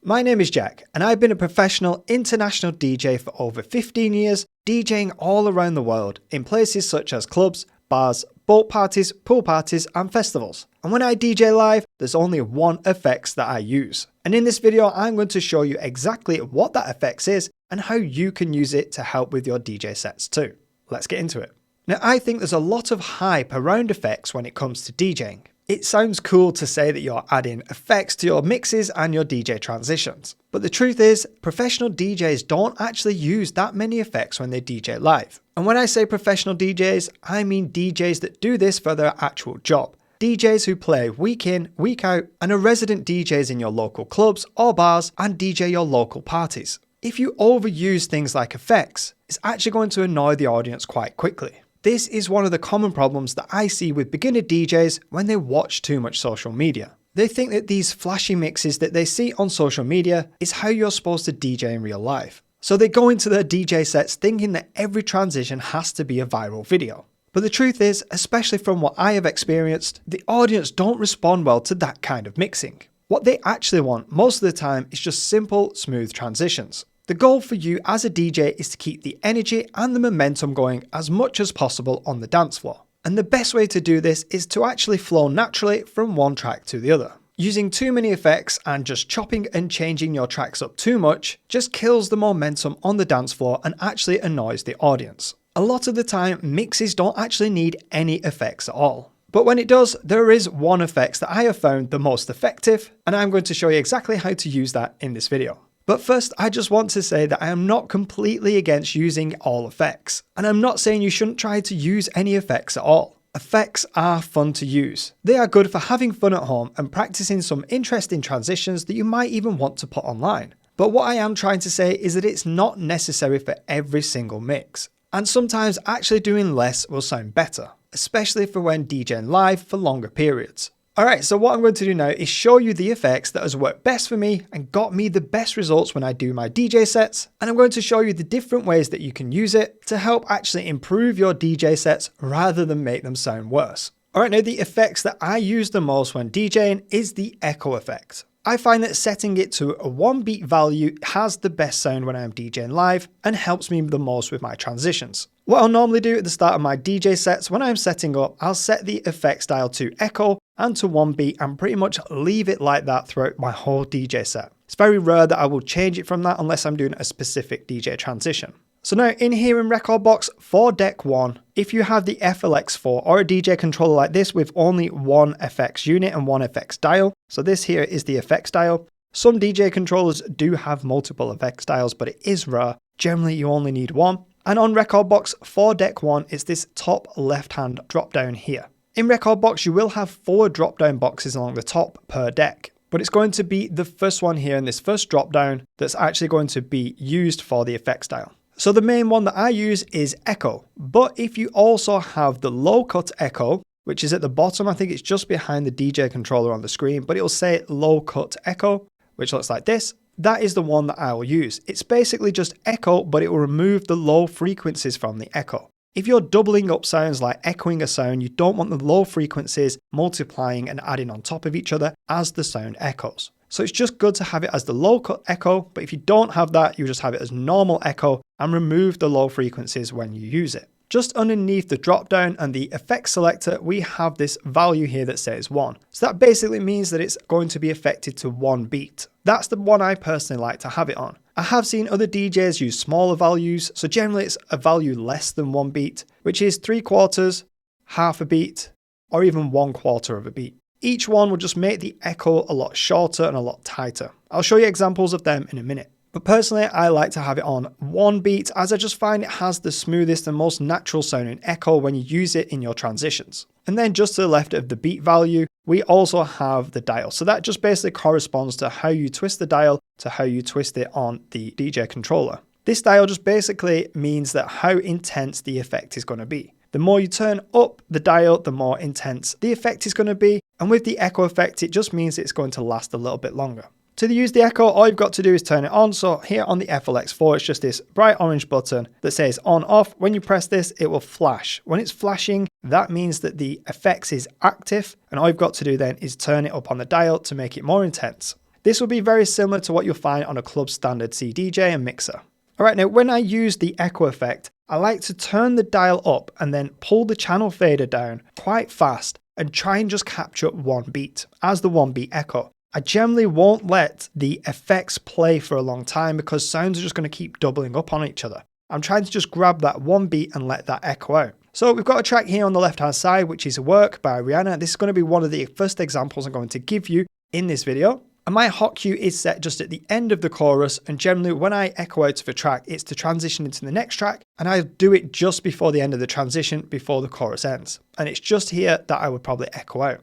My name is Jack, and I've been a professional international DJ for over 15 years, DJing all around the world in places such as clubs, bars, boat parties, pool parties, and festivals. And when I DJ live, there's only one effects that I use. And in this video, I'm going to show you exactly what that effects is and how you can use it to help with your DJ sets too. Let's get into it. Now, I think there's a lot of hype around effects when it comes to DJing. It sounds cool to say that you're adding effects to your mixes and your DJ transitions. But the truth is, professional DJs don't actually use that many effects when they DJ live. And when I say professional DJs, I mean DJs that do this for their actual job. DJs who play week in, week out, and are resident DJs in your local clubs or bars and DJ your local parties. If you overuse things like effects, it's actually going to annoy the audience quite quickly. This is one of the common problems that I see with beginner DJs when they watch too much social media. They think that these flashy mixes that they see on social media is how you're supposed to DJ in real life. So they go into their DJ sets thinking that every transition has to be a viral video. But the truth is, especially from what I have experienced, the audience don't respond well to that kind of mixing. What they actually want most of the time is just simple, smooth transitions. The goal for you as a DJ is to keep the energy and the momentum going as much as possible on the dance floor. And the best way to do this is to actually flow naturally from one track to the other. Using too many effects and just chopping and changing your tracks up too much just kills the momentum on the dance floor and actually annoys the audience. A lot of the time, mixes don't actually need any effects at all. But when it does, there is one effect that I have found the most effective, and I'm going to show you exactly how to use that in this video. But first, I just want to say that I am not completely against using all effects. And I'm not saying you shouldn't try to use any effects at all. Effects are fun to use. They are good for having fun at home and practicing some interesting transitions that you might even want to put online. But what I am trying to say is that it's not necessary for every single mix. And sometimes actually doing less will sound better, especially for when DJing live for longer periods. Alright, so what I'm going to do now is show you the effects that has worked best for me and got me the best results when I do my DJ sets, and I'm going to show you the different ways that you can use it to help actually improve your DJ sets rather than make them sound worse. Alright, now the effects that I use the most when DJing is the echo effect. I find that setting it to a 1 beat value has the best sound when I'm DJing live and helps me the most with my transitions. What I'll normally do at the start of my DJ sets when I'm setting up, I'll set the effects dial to echo and to 1 beat and pretty much leave it like that throughout my whole DJ set. It's very rare that I will change it from that unless I'm doing a specific DJ transition. So now in here in Record Box for deck 1, if you have the FLX4 or a DJ controller like this with only one FX unit and one FX dial, so this here is the FX dial. Some DJ controllers do have multiple FX dials, but it is rare. Generally you only need one. And on Record Box for deck 1, it's this top left hand drop down here. In Record Box, you will have 4 drop down boxes along the top per deck, but it's going to be the first one here in this first drop down that's actually going to be used for the effects dial. So the main one that I use is echo, but if you also have the low cut echo, which is at the bottom, I think it's just behind the DJ controller on the screen, but it'll say low cut echo, which looks like this. That is the one that I will use. It's basically just echo, but it will remove the low frequencies from the echo. If you're doubling up sounds like echoing a sound, you don't want the low frequencies multiplying and adding on top of each other as the sound echoes. So it's just good to have it as the low cut echo, but if you don't have that, you just have it as normal echo and remove the low frequencies when you use it. Just underneath the drop down and the effects selector, we have this value here that says 1. So that basically means that it's going to be affected to 1 beat. That's the one I personally like to have it on. I have seen other DJs use smaller values, so generally it's a value less than 1 beat, which is 3/4, half a beat, or even 1/4 of a beat. Each one will just make the echo a lot shorter and a lot tighter. I'll show you examples of them in a minute. But personally, I like to have it on 1 beat as I just find it has the smoothest and most natural sounding echo when you use it in your transitions. And then just to the left of the beat value, we also have the dial. So that just basically corresponds to how you twist the dial to how you twist it on the DJ controller. This dial just basically means that how intense the effect is going to be. The more you turn up the dial, the more intense the effect is going to be. And with the echo effect, it just means it's going to last a little bit longer. To use the echo, all you've got to do is turn it on. So here on the FLX4, it's just this bright orange button that says on off. When you press this, it will flash. When it's flashing, that means that the effects is active. And all you've got to do then is turn it up on the dial to make it more intense. This will be very similar to what you'll find on a club standard CDJ and mixer. Alright, now when I use the echo effect, I like to turn the dial up and then pull the channel fader down quite fast and try and just capture one beat as the one beat echo. I generally won't let the effects play for a long time because sounds are just going to keep doubling up on each other. I'm trying to just grab that one beat and let that echo out. So we've got a track here on the left hand side, which is Work by Rihanna. This is going to be one of the first examples I'm going to give you in this video. And my hot cue is set just at the end of the chorus, and generally when I echo out of a track, it's to transition into the next track, and I do it just before the end of the transition, before the chorus ends. And it's just here that I would probably echo out.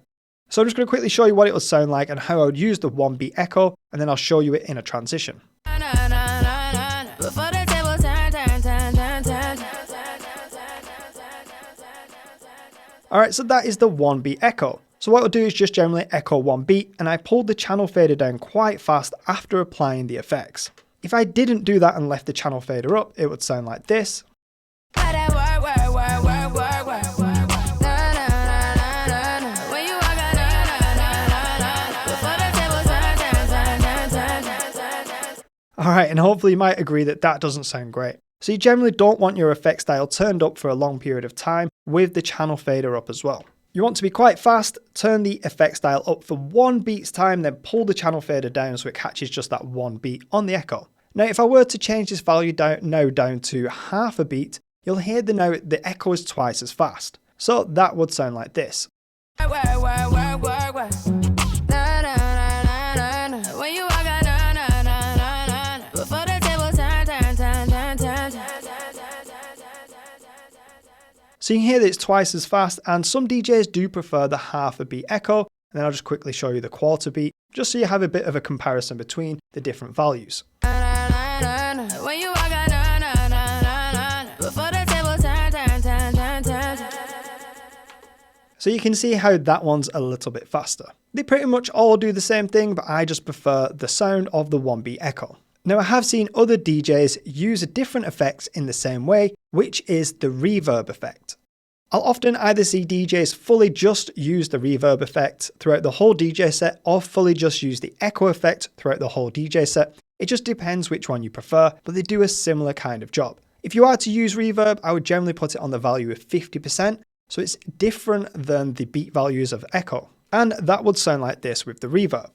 So I'm just going to quickly show you what it would sound like and how I would use the one beat echo, and then I'll show you it in a transition. Alright, so that is the one beat echo. So what I'll do is just generally echo one beat, and I pulled the channel fader down quite fast after applying the effects. If I didn't do that and left the channel fader up, it would sound like this. Alright, and hopefully you might agree that that doesn't sound great. So you generally don't want your effects dial turned up for a long period of time with the channel fader up as well. You want to be quite fast, turn the effects dial up for one beat's time, then pull the channel fader down so it catches just that one beat on the echo. Now if I were to change this value down to half a beat, you'll hear the echo is twice as fast. So that would sound like this. So you can hear that it's twice as fast, and some DJs do prefer the half a beat echo, and then I'll just quickly show you the quarter beat, just so you have a bit of a comparison between the different values. So you can see how that one's a little bit faster. They pretty much all do the same thing, but I just prefer the sound of the one beat echo. Now I have seen other DJs use different effects in the same way, which is the reverb effect. I'll often either see DJs fully just use the reverb effect throughout the whole DJ set, or fully just use the echo effect throughout the whole DJ set. It just depends which one you prefer, but they do a similar kind of job. If you are to use reverb, I would generally put it on the value of 50%, so it's different than the beat values of echo. And that would sound like this with the reverb.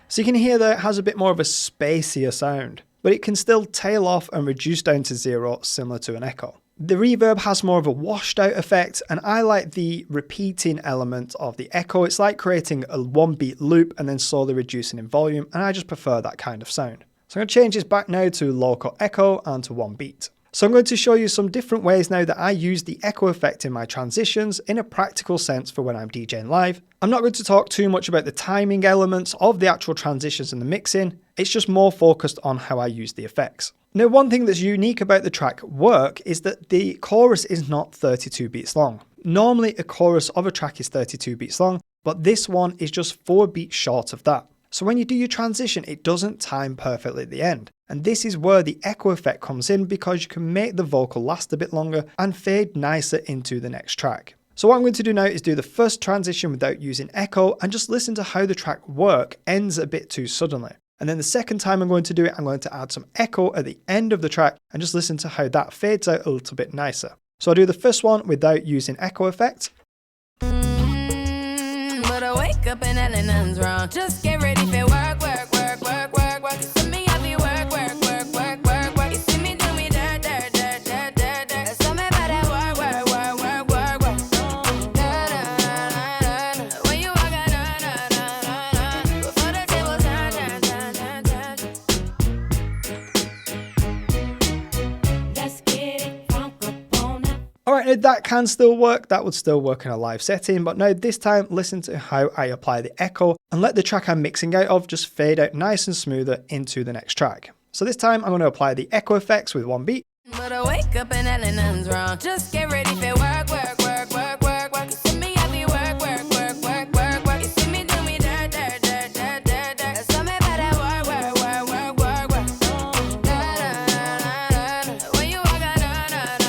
So you can hear that it has a bit more of a spacier sound, but it can still tail off and reduce down to zero, similar to an echo. The reverb has more of a washed out effect, and I like the repeating element of the echo. It's like creating a one beat loop and then slowly reducing in volume, and I just prefer that kind of sound. So I'm going to change this back now to low cut echo and to one beat. So I'm going to show you some different ways now that I use the echo effect in my transitions in a practical sense for when I'm DJing live. I'm not going to talk too much about the timing elements of the actual transitions and the mixing. It's just more focused on how I use the effects. Now, one thing that's unique about the track Work is that the chorus is not 32 beats long. Normally a chorus of a track is 32 beats long, but this one is just 4 beats short of that. So when you do your transition, it doesn't time perfectly at the end. And this is where the echo effect comes in, because you can make the vocal last a bit longer and fade nicer into the next track. So what I'm going to do now is do the first transition without using echo and just listen to how the track Work ends a bit too suddenly. And then the second time I'm going to do it, I'm going to add some echo at the end of the track and just listen to how that fades out a little bit nicer. So I'll do the first one without using echo effect. But I wake up and nothing's wrong. Just get ready for work, work, work, work, work, work. You see me, I be work, work, work, work, work, work. You see me do me dirt, dirt, dirt, dirt, dirt, dirt. Tell me about that work, work, work, work, work, work. Na, na, na, na, na. When you walk out, na, na, na, na, na. Before the table turn, turn, turn, turn, turn. Let's get it crunk up on it. Alright, now that can still work, that would still work in a live setting, but now this time listen to how I apply the echo and let the track I'm mixing out of just fade out nice and smoother into the next track. So this time I'm going to apply the echo effects with one beat. But I wake up and nothing's wrong. Just get ready for work, work, work, work, work, work. You see me, I be work, work, work, work, work, work. You see me do me dirt, dirt, dirt, dirt, dirt, dirt. Tell me about that work, work, work, work, work, work. Na, na, na, na, na. When you walk out, na, na,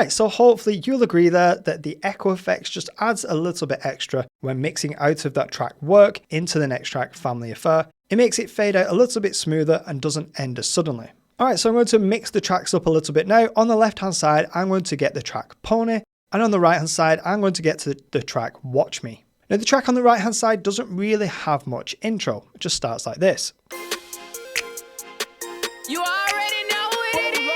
Alright, so hopefully you'll agree there that the echo effects just adds a little bit extra when mixing out of that track Work into the next track Family Affair. It makes it fade out a little bit smoother and doesn't end as suddenly. Alright, so I'm going to mix the tracks up a little bit now. On the left hand side, I'm going to get the track Pony, and on the right hand side, I'm going to get to the track Watch Me. Now the track on the right hand side doesn't really have much intro, it just starts like this. You already know what it is.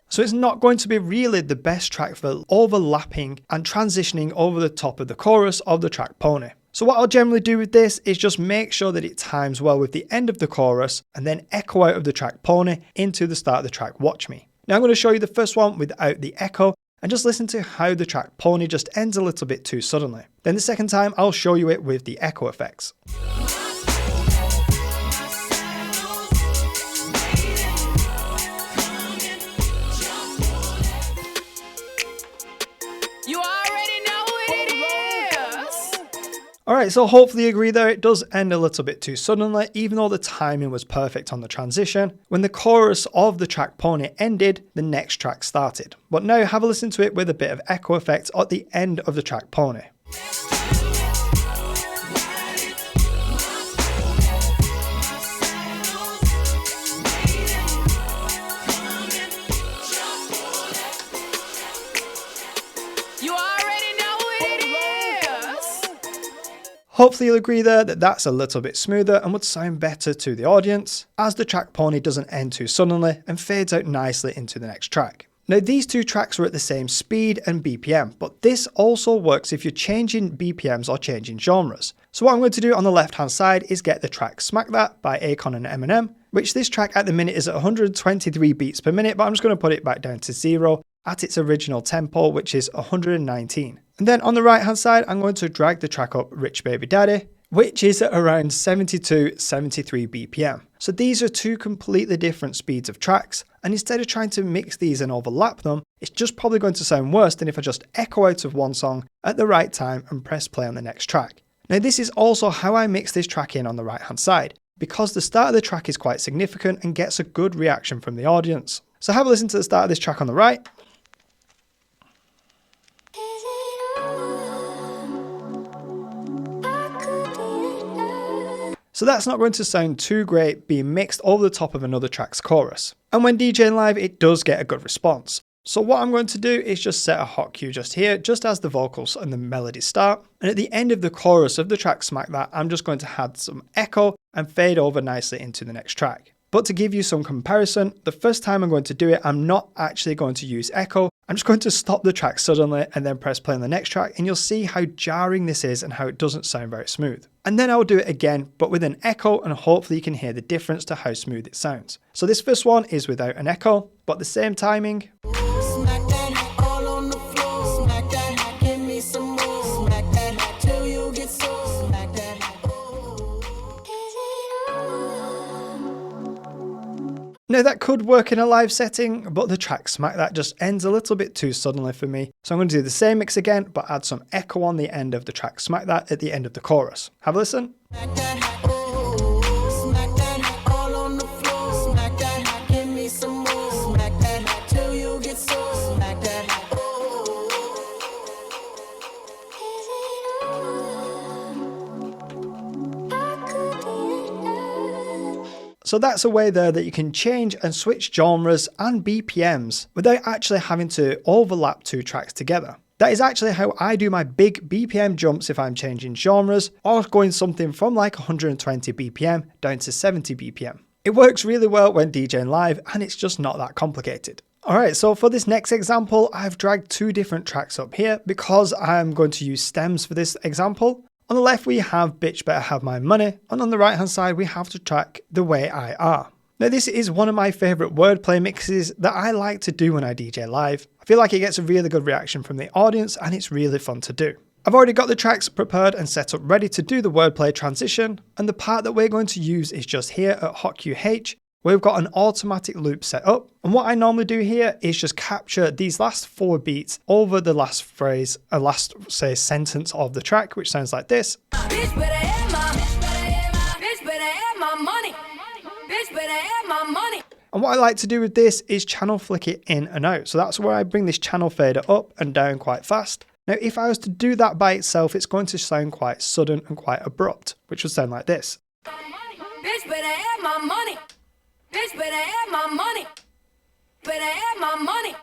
So it's not going to be really the best track for overlapping and transitioning over the top of the chorus of the track Pony. So what I'll generally do with this is just make sure that it times well with the end of the chorus and then echo out of the track Pony into the start of the track Watch Me. Now I'm going to show you the first one without the echo and just listen to how the track Pony just ends a little bit too suddenly. Then the second time I'll show you it with the echo effects. Alright, so hopefully you agree there, it does end a little bit too suddenly, even though the timing was perfect on the transition. When the chorus of the track Pony ended, the next track started. But now have a listen to it with a bit of echo effect at the end of the track Pony. Hopefully you'll agree there that that's a little bit smoother and would sound better to the audience, as the track Pony doesn't end too suddenly and fades out nicely into the next track. Now these two tracks are at the same speed and BPM, but this also works if you're changing BPMs or changing genres. So what I'm going to do on the left hand side is get the track Smack That by Akon and Eminem, which this track at the minute is at 123 beats per minute, but I'm just going to put it back down to 0 at its original tempo, which is 119. And then on the right hand side, I'm going to drag the track up Rich Baby Daddy, which is at around 72, 73 BPM. So these are two completely different speeds of tracks, and instead of trying to mix these and overlap them, it's just probably going to sound worse than if I just echo out of one song at the right time and press play on the next track. Now this is also how I mix this track in on the right hand side, because the start of the track is quite significant and gets a good reaction from the audience. So have a listen to the start of this track on the right. So that's not going to sound too great being mixed over the top of another track's chorus. And when DJing live, it does get a good response. So what I'm going to do is just set a hot cue just here, just as the vocals and the melody start. And at the end of the chorus of the track Smack That, I'm just going to add some echo and fade over nicely into the next track. But to give you some comparison, the first time I'm going to do it, I'm not actually going to use echo. I'm just going to stop the track suddenly and then press play on the next track, and you'll see how jarring this is and how it doesn't sound very smooth. And then I'll do it again, but with an echo, and hopefully you can hear the difference to how smooth it sounds. So this first one is without an echo, but the same timing. Now that could work in a live setting, but the track Smack That just ends a little bit too suddenly for me. So I'm going to do the same mix again, but add some echo on the end of the track Smack That at the end of the chorus. Have a listen. So that's a way there that you can change and switch genres and BPMs without actually having to overlap two tracks together. That is actually how I do my big BPM jumps if I'm changing genres or going something from like 120 BPM down to 70 BPM. It works really well when DJing live, and it's just not that complicated. Alright, so for this next example, I've dragged two different tracks up here because I'm going to use stems for this example. On the left we have Bitch Better Have My Money, and on the right hand side we have the track The Way I Are. Now this is one of my favourite wordplay mixes that I like to do when I DJ live. I feel like it gets a really good reaction from the audience and it's really fun to do. I've already got the tracks prepared and set up ready to do the wordplay transition, and the part that we're going to use is just here at Hot QH, where we've got an automatic loop set up. And what I normally do here is just capture these last 4 beats over the last phrase, say sentence of the track, which sounds like this. Bitch better have my money. Bitch better have my money. And what I like to do with this is channel flick it in and out. So that's where I bring this channel fader up and down quite fast. Now, if I was to do that by itself, it's going to sound quite sudden and quite abrupt, which would sound like this. Bitch better have my money. Bitch better have my money. Better have my money.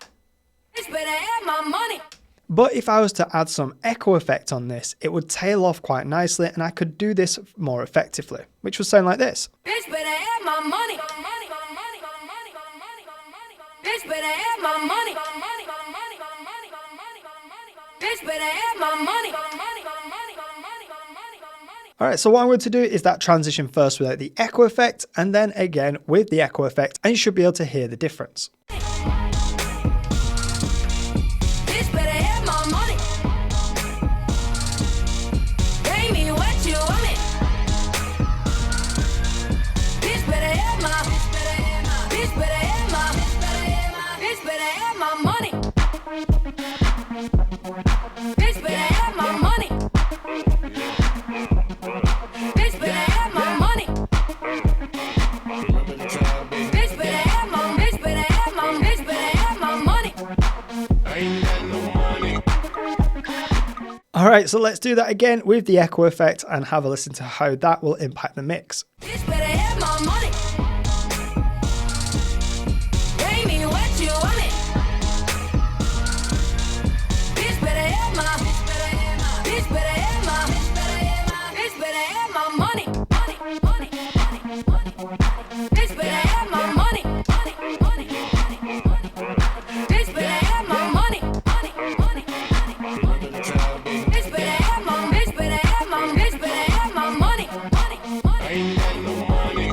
Bitch better have my money. But if I was to add some echo effect on this, it would tail off quite nicely and I could do this more effectively, which would sound like this. Bitch better have my money. Bitch better have my money. Bitch better have my money. Alright, so what I'm going to do is that transition first without the echo effect and then again with the echo effect, and you should be able to hear the difference. Bitch better have my money. Pay me what you want it. Bitch better have my. Bitch better have my. Bitch better have my money. Bitch better have my money. Bitch better have my money. Bitch better have my. Bitch better have my. Bitch better have my money. I ain't got no money. Alright, so let's do that again with the echo effect and have a listen to how that will impact the mix. Bitch better have my money. Pay me what you want it. Bitch better have my. Bitch better have my. Bitch better have my. Bitch better have my money. Money, money, money, money. Bitch better have my money. Money, money, money, money. Bitch better have my money. Money, money, money, money. Bitch better have my. Bitch better have my. Bitch better have my money. Money, money. I ain't got no money.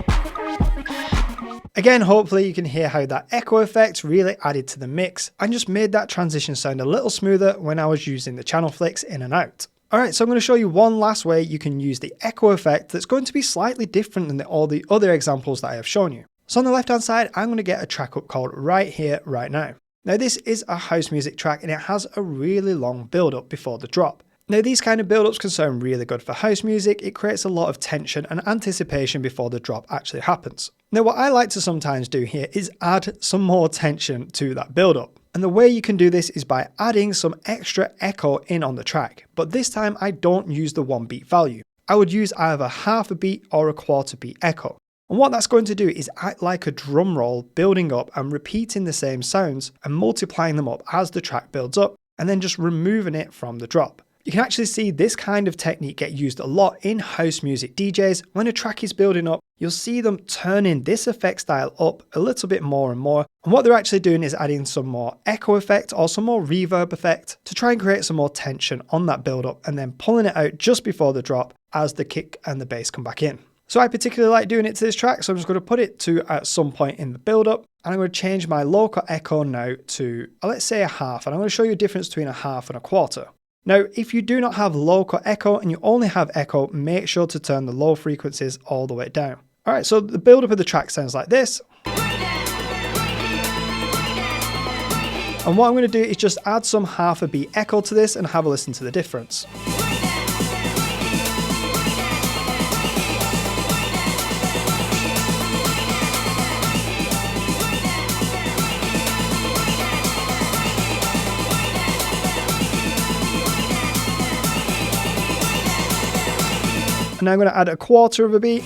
Again, hopefully you can hear how that echo effect really added to the mix and just made that transition sound a little smoother when I was using the channel flicks in and out. Alright, so I'm going to show you one last way you can use the echo effect that's going to be slightly different than all the other examples that I have shown you. So on the left hand side, I'm going to get a track up called Right Here, Right Now. Now this is a house music track and it has a really long build up before the drop. Now these kind of build-ups can sound really good for house music. It creates a lot of tension and anticipation before the drop actually happens. Now what I like to sometimes do here is add some more tension to that build-up. And the way you can do this is by adding some extra echo in on the track. But this time I don't use the 1 beat value. I would use either half a beat or a quarter beat echo. And what that's going to do is act like a drum roll building up and repeating the same sounds and multiplying them up as the track builds up and then just removing it from the drop. You can actually see this kind of technique get used a lot in house music DJs. When a track is building up, you'll see them turning this effect style up a little bit more and more. And what they're actually doing is adding some more echo effect or some more reverb effect to try and create some more tension on that build up and then pulling it out just before the drop as the kick and the bass come back in. So I particularly like doing it to this track, so I'm just going to put it to at some point in the build up. And I'm going to change my local echo now to, let's say, a half. And I'm going to show you a difference between a half and a quarter. Now, if you do not have local echo and you only have echo, make sure to turn the low frequencies all the way down. All right, so the build-up of the track sounds like this. And what I'm going to do is just add some half a beat echo to this and have a listen to the difference. And now I'm going to add a quarter of a beat.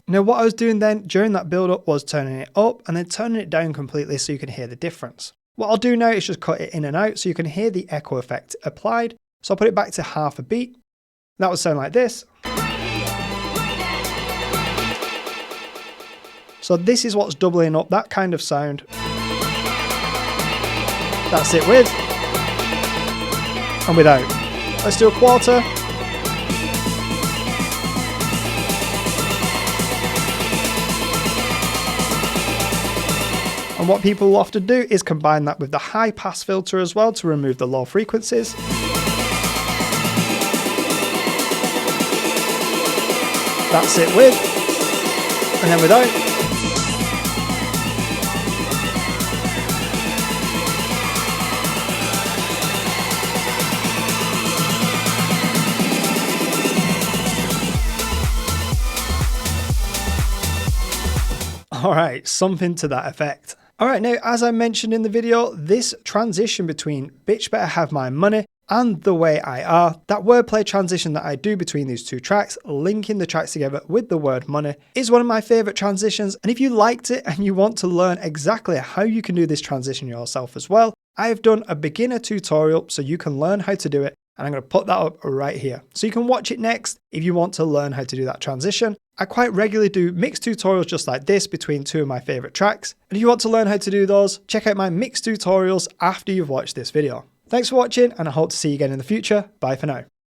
Now what I was doing then during that build up was turning it up and then turning it down completely so you can hear the difference. What I'll do now is just cut it in and out so you can hear the echo effect applied. So I'll put it back to half a beat. That would sound like this. So this is what's doubling up that kind of sound. That's it with and without. Let's do a quarter. And what people will often do is combine that with the high pass filter as well to remove the low frequencies. That's it with and then without. Alright, something to that effect. Alright, now as I mentioned in the video, this transition between Bitch Better Have My Money and The Way I Are, that wordplay transition that I do between these two tracks, linking the tracks together with the word money, is one of my favourite transitions. And if you liked it and you want to learn exactly how you can do this transition yourself as well, I have done a beginner tutorial so you can learn how to do it. And I'm going to put that up right here. So you can watch it next if you want to learn how to do that transition. I quite regularly do mixed tutorials just like this between two of my favourite tracks. And if you want to learn how to do those, check out my mixed tutorials after you've watched this video. Thanks for watching, and I hope to see you again in the future. Bye for now.